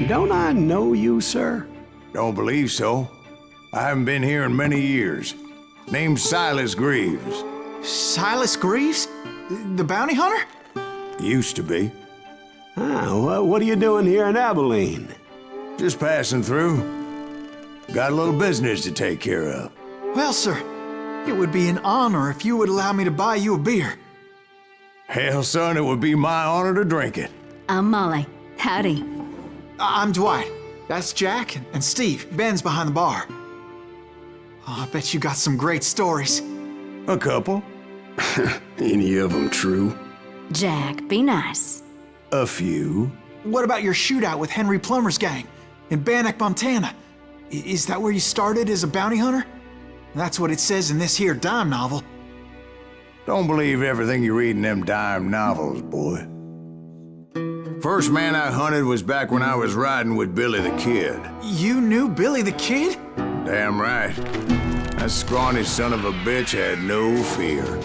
Don't I know you, sir? Don't believe so. I haven't been here in many years. Name's Silas Greaves. Silas Greaves? The bounty hunter? Used to be. What are you doing here in Abilene? Just passing through. Got a little business to take care of. Well, sir, it would be an honor if you would allow me to buy you a beer. Hell, son, it would be my honor to drink it. I'm Molly. Howdy. I'm Dwight. That's Jack and Steve. Ben's behind the bar. Oh, I bet you got some great stories. A couple. Any of them true? Jack, be nice. A few. What about your shootout with Henry Plummer's gang in Bannock, Montana? Is that where you started as a bounty hunter? That's what it says in this here dime novel. Don't believe everything you read in them dime novels, boy. First man I hunted was back when I was riding with Billy the Kid. You knew Billy the Kid? Damn right. That scrawny son of a bitch had no fear.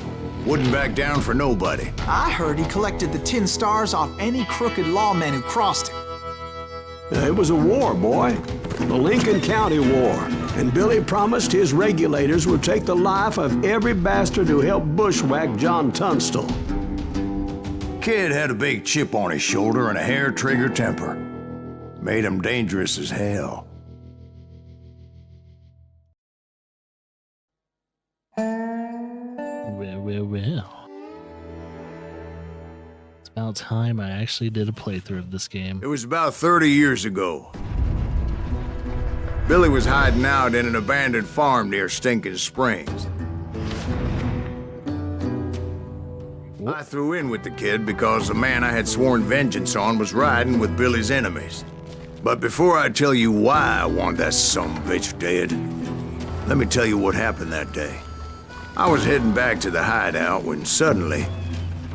Wouldn't back down for nobody. I heard he collected the 10 stars off any crooked lawmen who crossed him. It was a war, boy. The Lincoln County War. And Billy promised his regulators would take the life of every bastard who helped bushwhack John Tunstall. Kid had a big chip on his shoulder and a hair-trigger temper. Made him dangerous as hell. Well. It's about time I actually did a playthrough of this game. It was about 30 years ago. Billy was hiding out in an abandoned farm near Stinking Springs. I threw in with the kid because the man I had sworn vengeance on was riding with Billy's enemies. But before I tell you why I want that sumbitch dead, let me tell you what happened that day. I was heading back to the hideout when suddenly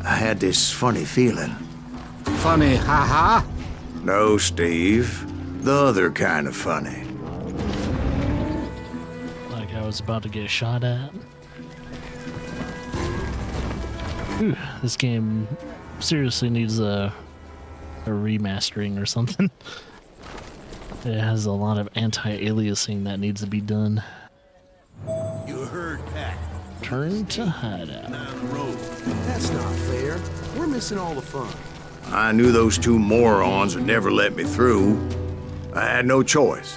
I had this funny feeling. Funny, haha? No, Steve. The other kind of funny. Like I was about to get shot at. Whew, this game seriously needs a remastering or something. It has a lot of anti-aliasing that needs to be done. You heard that. Turn to hideout. Down the road. That's not fair. We're missing all the fun. I knew those two morons would never let me through. I had no choice.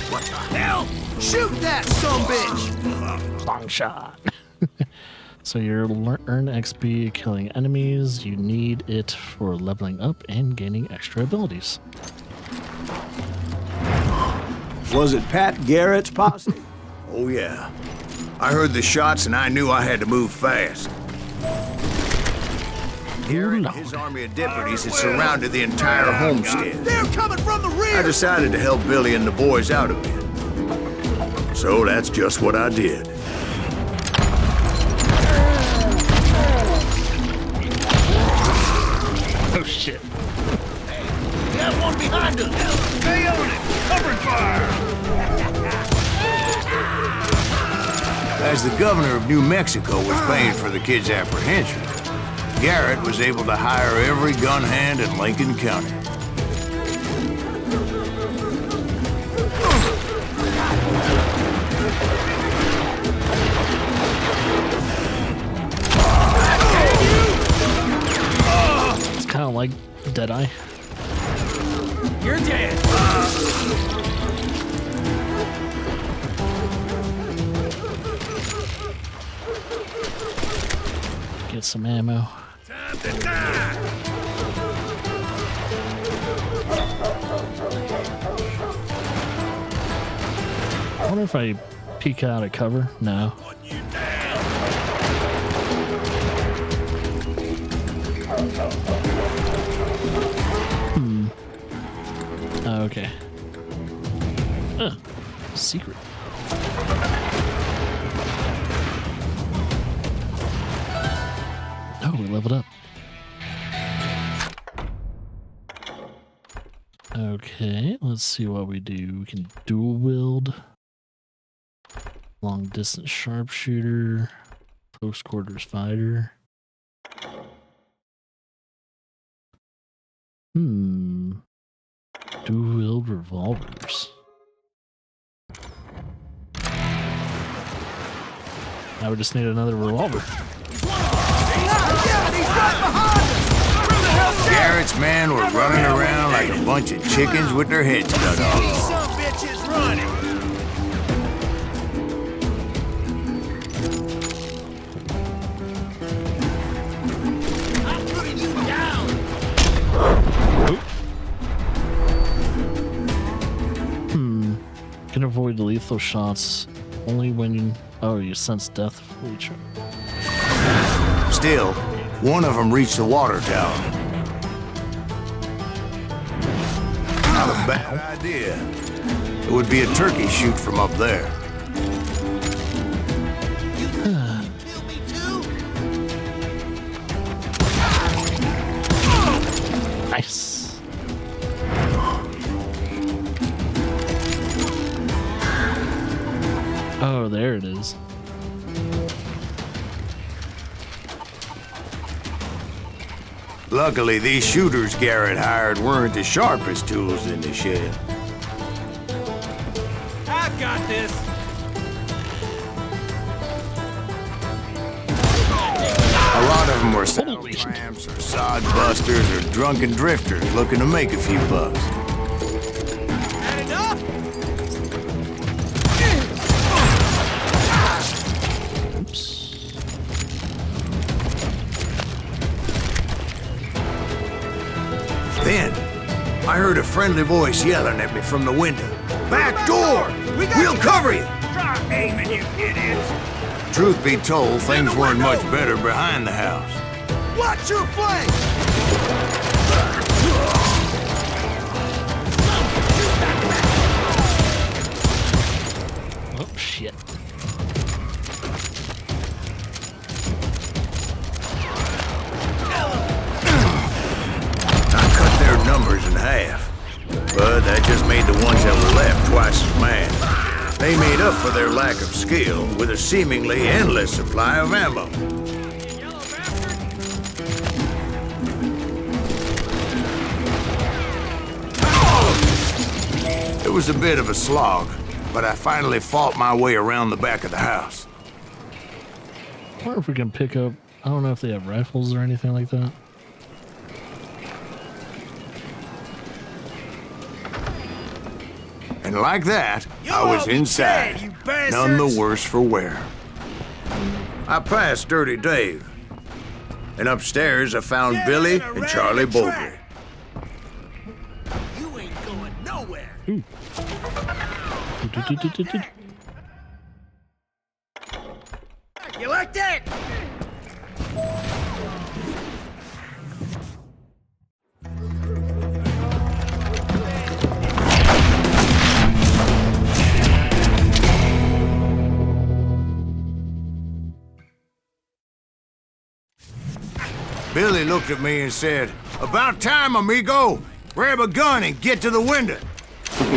What the hell? Shoot that sumbitch! Long shot. So you're earn XP killing enemies. You need it for leveling up and gaining extra abilities. Was it Pat Garrett's posse? Oh yeah. I heard the shots and I knew I had to move fast. Garrett and his army of deputies had surrounded the entire homestead. They're coming from the rear! I decided to help Billy and the boys out a bit. So that's just what I did. Oh shit. We have one behind us! Stay on it! Covering fire! As the governor of New Mexico was paying for the kid's apprehension, Garrett was able to hire every gun hand in Lincoln County. It's kind of like Deadeye. You're dead! Get some ammo. Time to die! I wonder if I peek out of cover. No. Put you down! Oh, okay. Secret. Oh, we leveled up. Okay, let's see what we do. We can dual wield, long distance sharpshooter, close quarters fighter. Do Dual-wield revolvers. Now we just need another revolver. Garrett's men were running around like a bunch of chickens with their heads cut off. These some bitches running. I'm putting you down. Can avoid lethal shots only when you sense death for each other. Still, one of them reached the water tower. Not a bad idea. It would be a turkey shoot from up there. Kill me too. Nice. Oh, there it is. Luckily, these shooters Garrett hired weren't the sharpest tools in the shed. I got this. A lot of them were Holy sound tramps or sod busters or drunken drifters looking to make a few bucks. Had enough? Oops. Then, I heard a friendly voice yelling at me from the window. Back door! We'll cover you! Try aiming, you idiots. Truth be told, things weren't much better behind the house. Watch your flank. Oh, shit. I cut their numbers in half, but that just made the ones that were left twice as mad. They made up for their lack of skill with a seemingly endless supply of ammo. It was a bit of a slog, but I finally fought my way around the back of the house. I wonder if we can pick up. I don't know if they have rifles or anything like that. And like that, You I was all be inside, dead, you bastards! none the worse for wear. I passed Dirty Dave, and upstairs I found Get Billy in a and Charlie ragged Bowlby. track. You ain't going nowhere. You like that? Billy looked at me and said, "About time, amigo. Grab a gun and get to the window."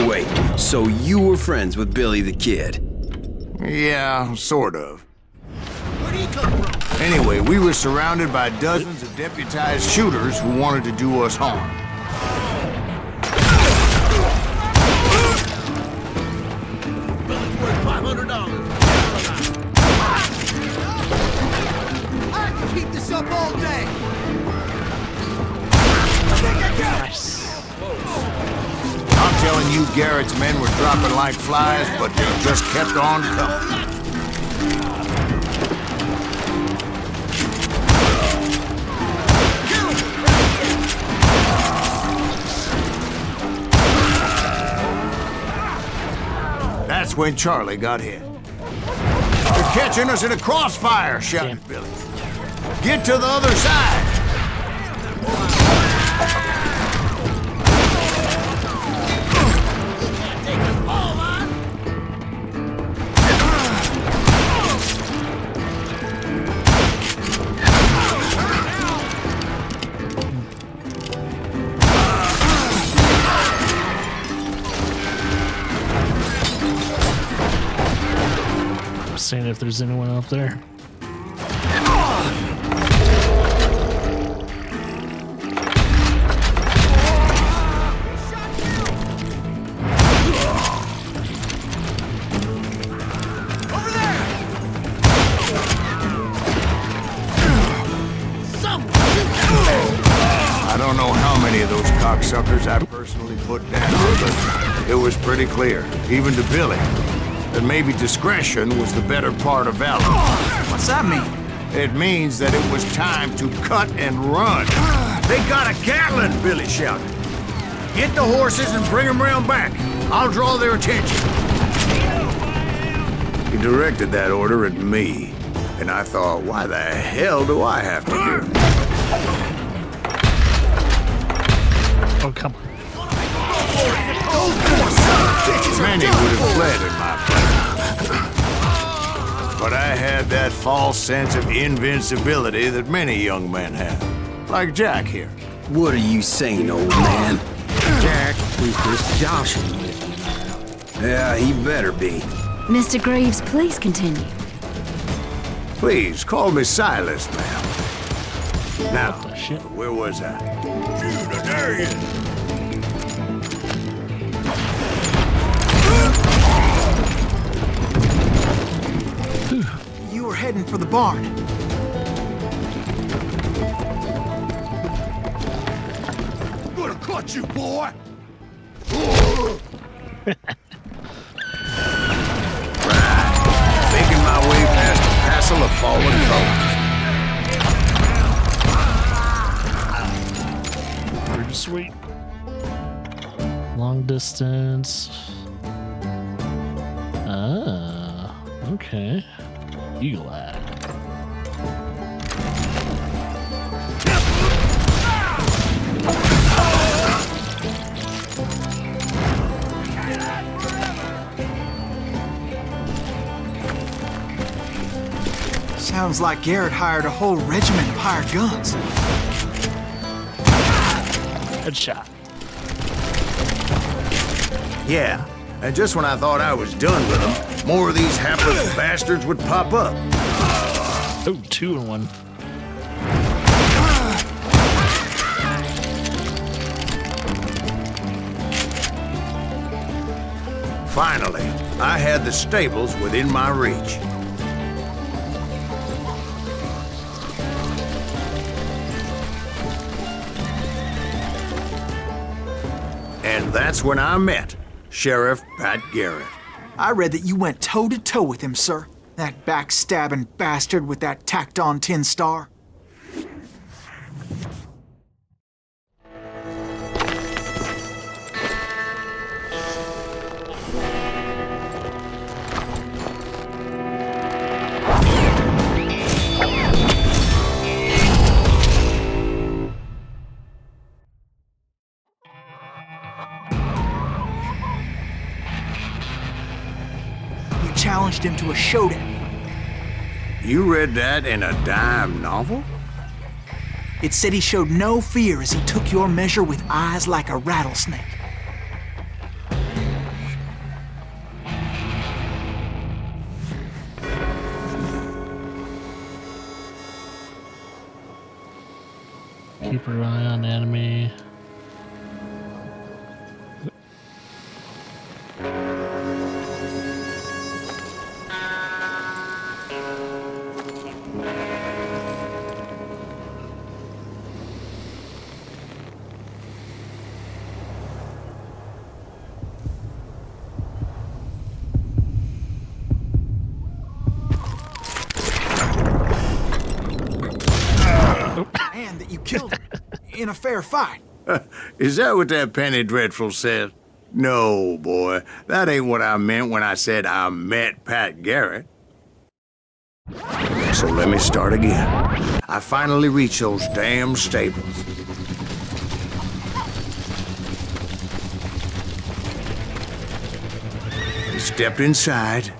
Wait, so you were friends with Billy the Kid? Yeah, sort of. Where'd he come from? Anyway, we were surrounded by dozens of deputized shooters who wanted to do us harm. Billy's worth $500. I can keep this up all day. Nice. I'm telling you, Garrett's men were dropping like flies, but they just kept on coming. That's when Charlie got hit. "They're catching us in a crossfire," shouted Billy. "Get to the other side!" Seeing if there's anyone up there. many of those cocksuckers I personally put down, but it was pretty clear, even to Billy, that maybe discretion was the better part of valor. What's that mean? It means that it was time to cut and run. They got a Gatlin, Billy shouted. Get the horses and bring them round back. I'll draw their attention. He directed that order at me, and I thought, why the hell do I have to do it? Oh, come on. Many would have fled in my place. But I had that false sense of invincibility that many young men have. Like Jack here. What are you saying, old man? Jack, he's just joshing with you. Yeah, he better be. Mr. Greaves, please continue. Please, call me Silas, ma'am. Now, What the shit? where was I? Judah, there he is. You were heading for the barn. Gonna cut you, boy! Making my way past a passel of fallen foes. Pretty sweet. Long distance. Ah, okay. Eagle Eye. Sounds like Garrett hired a whole regiment of hired guns. Headshot. Yeah, and just when I thought I was done with them, more of these hapless bastards would pop up. Oh, 2 in 1. Finally, I had the stables within my reach. And that's when I met Sheriff Pat Garrett. I read that you went toe-to-toe with him, sir. That backstabbing bastard with that tacked-on tin star. Challenged him to a showdown. You read that in a dime novel? It said he showed no fear as he took your measure with eyes like a rattlesnake. Keep your eye on enemy. And that you killed him in a fair fight. Is that what that Penny Dreadful said? No, boy. That ain't what I meant when I said I met Pat Garrett. So let me start again. I finally reached those damn stables. I stepped inside,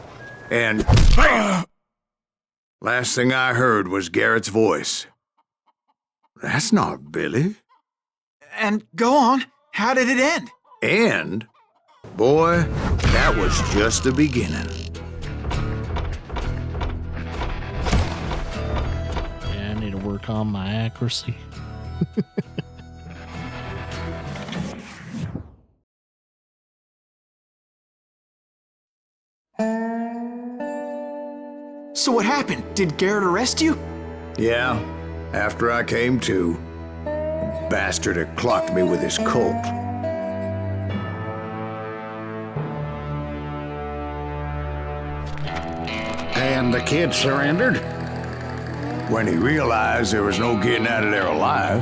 and last thing I heard was Garrett's voice. That's not Billy. And go on, how did it end? And, boy, that was just the beginning. Yeah, I need to work on my accuracy. So what happened? Did Garrett arrest you? Yeah, after I came to, bastard had clocked me with his Colt. And the kid surrendered? When he realized there was no getting out of there alive.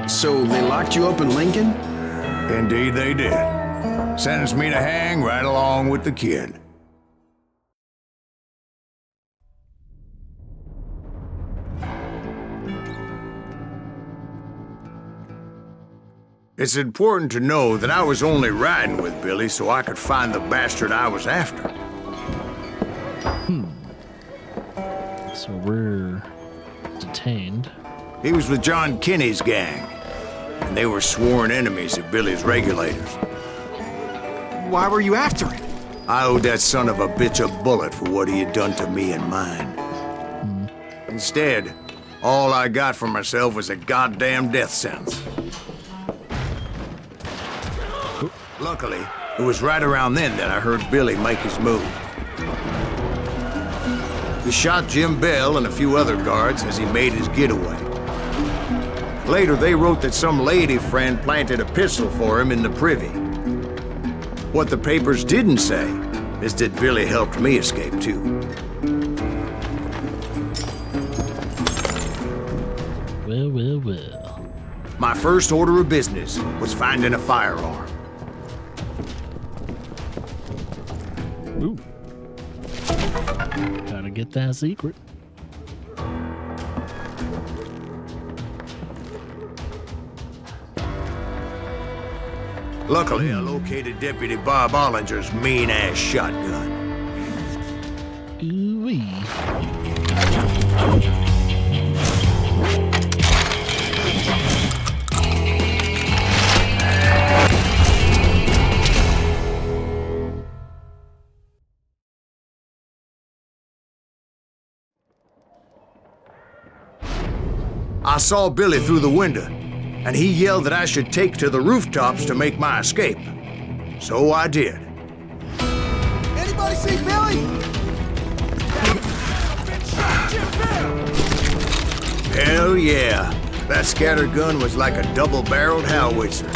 So they locked you up in Lincoln? Indeed they did. Sentenced me to hang right along with the kid. It's important to know that I was only riding with Billy so I could find the bastard I was after. So we're detained. He was with John Kinney's gang, and they were sworn enemies of Billy's regulators. Why were you after him? I owed that son of a bitch a bullet for what he had done to me and mine. Instead, all I got for myself was a goddamn death sentence. Luckily, it was right around then that I heard Billy make his move. He shot Jim Bell and a few other guards as he made his getaway. Later, they wrote that some lady friend planted a pistol for him in the privy. What the papers didn't say is that Billy helped me escape, too. Well. My first order of business was finding a firearm. Ooh. Gotta get that secret. Luckily, I located Deputy Bob Ollinger's mean-ass shotgun. Ooh-wee. I saw Billy through the window, and he yelled that I should take to the rooftops to make my escape. So I did. Anybody see Billy? Hell yeah. That scatter gun was like a double-barreled howitzer.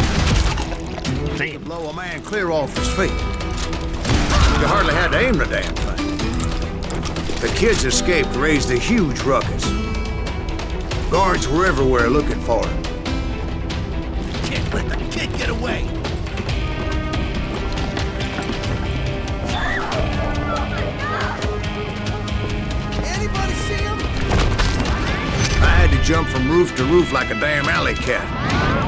To blow a man clear off his feet. You hardly had to aim the damn thing. The kids escaped raised a huge ruckus. Guards were everywhere looking for him. Can't let the kid get away. Anybody see him? I had to jump from roof to roof like a damn alley cat.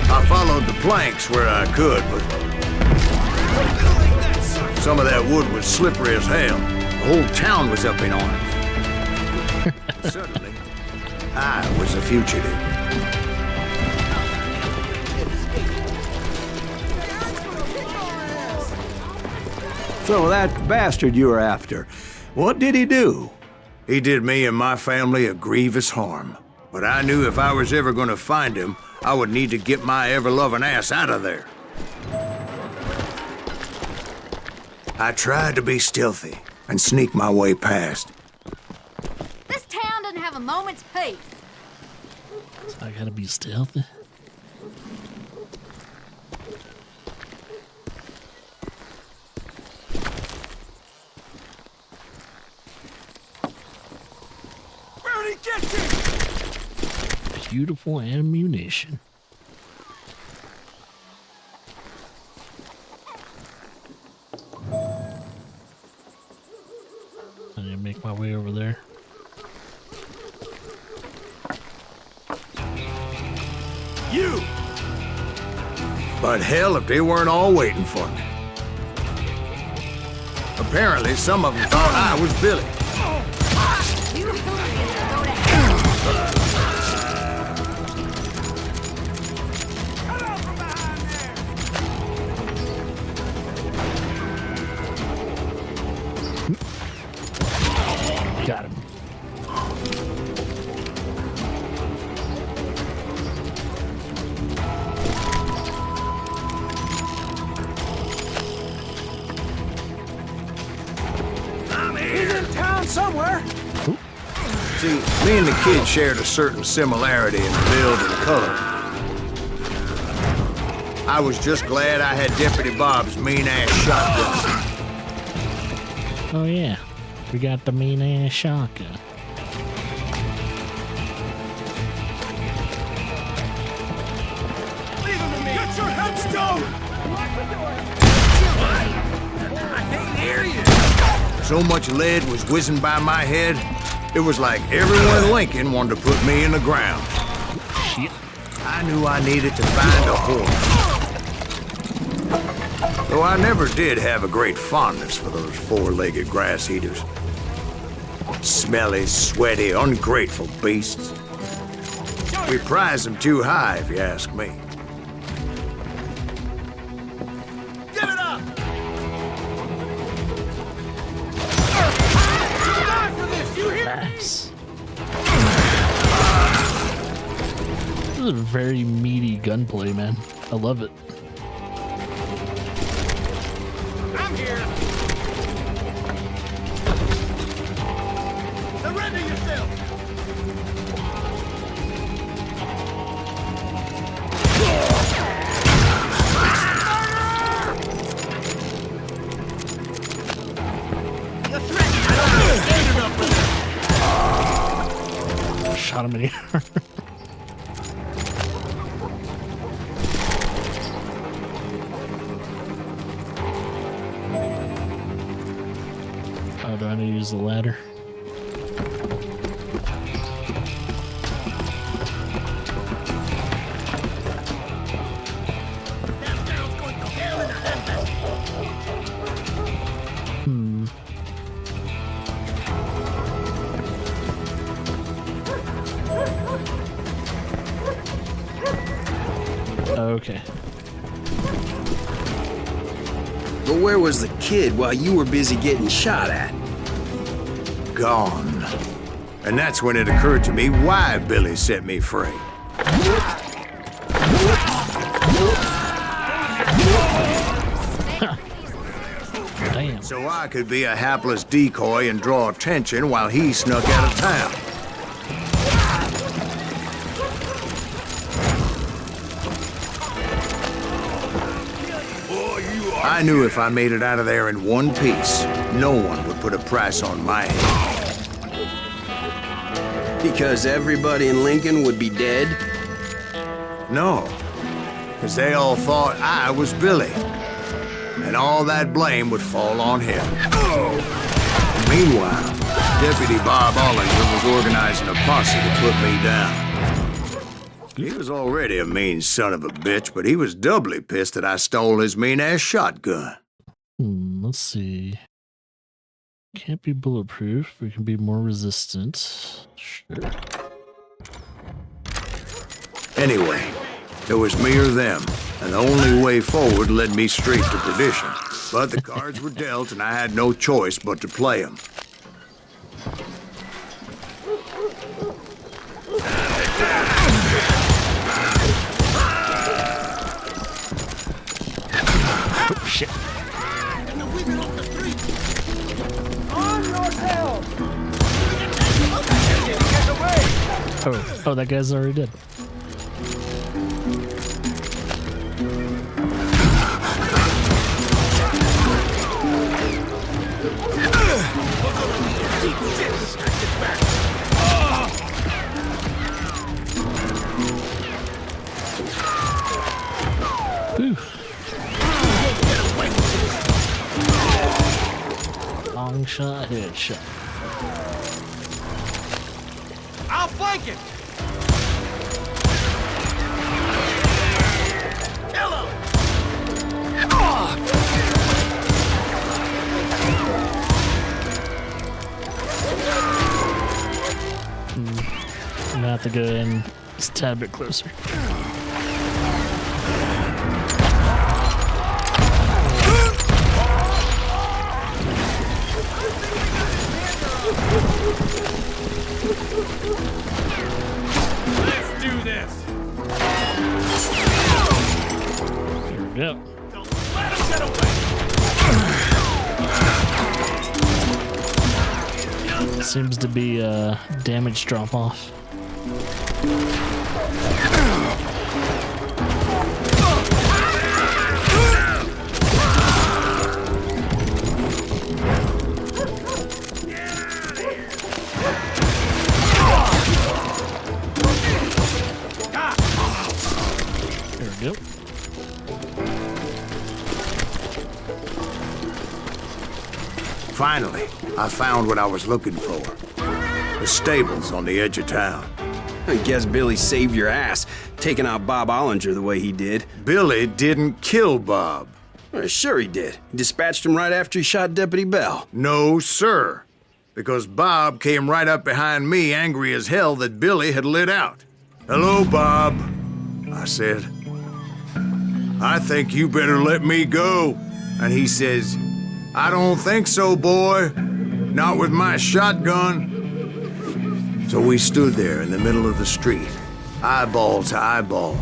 I followed the planks where I could, but some of that wood was slippery as hell. The whole town was up in arms. Suddenly, I was a fugitive. So that bastard you were after, what did he do? He did me and my family a grievous harm. But I knew if I was ever going to find him, I would need to get my ever-loving ass out of there. I tried to be stealthy and sneak my way past. This town doesn't have a moment's peace. So I gotta be stealthy. Where'd he get you? Beautiful ammunition. I need to make my way over there. You! But hell if they weren't all waiting for me. Apparently, some of them thought I was Billy. You hooligans will go to hell. Cut off from behind there! Got him. He's in town somewhere. See, me and the kid shared a certain similarity in build and color. I was just glad I had Deputy Bob's mean-ass shotgun. Oh yeah, we got the mean ass shotgun. Leave him to me! Get your headstone! I can't hear you! So much lead was whizzing by my head, it was like everyone in Lincoln wanted to put me in the ground. Shit. I knew I needed to find a horse. Though I never did have a great fondness for those four-legged grass eaters. Smelly, sweaty, ungrateful beasts. We prize them too high, if you ask me. Give it up! You die for this, you hear? Nice. This is a very meaty gunplay, man. I love it. I'm here! Surrender yourself! You're threatening! I don't understand enough for this! Shot him in the arm. Oh, do I need to use the ladder? That girl's going to hell in a handbasket! Okay. But where was the kid while you were busy getting shot at? Gone. And that's when it occurred to me why Billy set me free. Damn. So I could be a hapless decoy and draw attention while he snuck out of town. I knew if I made it out of there in one piece, no one would put a price on my head. Because everybody in Lincoln would be dead? No, because they all thought I was Billy. And all that blame would fall on him. Meanwhile, Deputy Bob Ollinger was organizing a posse to put me down. He was already a mean son of a bitch, but he was doubly pissed that I stole his mean-ass shotgun. Let's see. Can't be bulletproof. We can be more resistant. Sure. Anyway, it was me or them, and the only way forward led me straight to perdition. But the cards were dealt, and I had no choice but to play them. Oh, shit. And the women off the street! On your tail! Get away! Oh, that guy's already dead. Whew. Long shot, headshot. I'll flank him! Kill him! I'm gonna have to go in just a tad bit closer. Let's do this! There we go. Don't let him get away! Seems to be a damage drop off. Finally, I found what I was looking for. The stables on the edge of town. I guess Billy saved your ass, taking out Bob Ollinger the way he did. Billy didn't kill Bob. Well, sure he did. He dispatched him right after he shot Deputy Bell. No, sir. Because Bob came right up behind me, angry as hell that Billy had lit out. "Hello, Bob," I said. "I think you better let me go." And he says, "I don't think so, boy. Not with my shotgun." So we stood there in the middle of the street, eyeball to eyeball.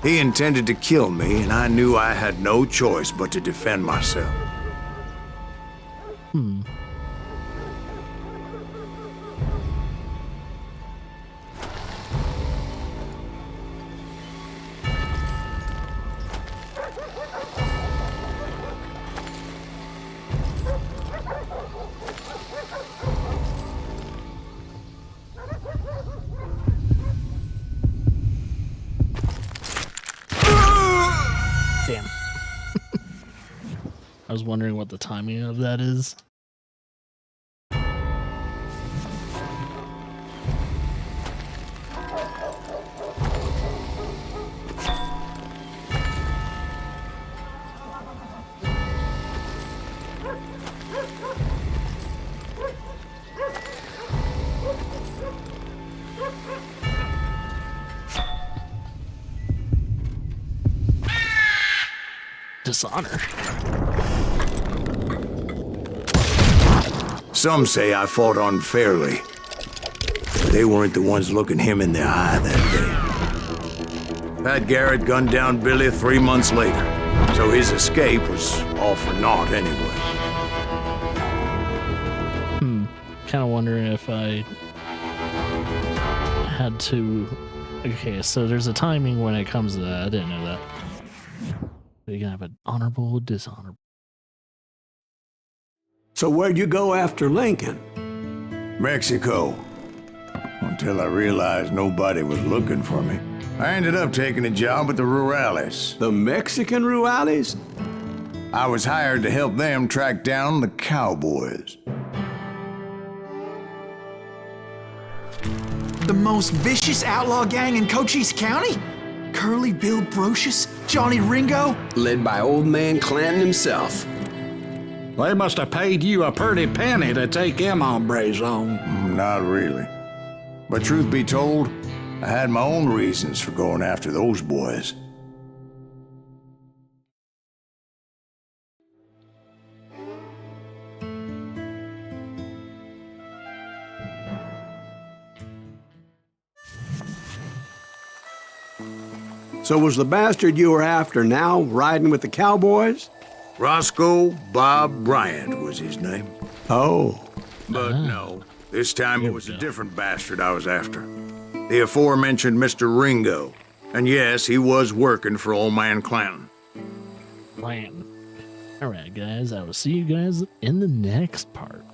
He intended to kill me, and I knew I had no choice but to defend myself. Damn. I was wondering what the timing of that is. Dishonor. Some say I fought unfairly. They weren't the ones looking him in the eye that day. Pat Garrett gunned down Billy 3 months later, so his escape was all for naught anyway. Kind of wondering if I had to... Okay, so there's a timing when it comes to that. I didn't know that. You can have an honorable, dishonorable. So where'd you go after Lincoln? Mexico. Until I realized nobody was looking for me. I ended up taking a job at the Rurales. The Mexican Rurales? I was hired to help them track down the cowboys. The most vicious outlaw gang in Cochise County? Curly Bill Brocious? Johnny Ringo? Led by old man Clanton himself. They must have paid you a pretty penny to take them hombres on. Not really. But truth be told, I had my own reasons for going after those boys. So was the bastard you were after now riding with the cowboys? Roscoe Bob Bryant was his name. Oh. But no, this time it was a different bastard I was after. The aforementioned Mr. Ringo. And yes, he was working for old man Clanton. Alright guys, I will see you guys in the next part.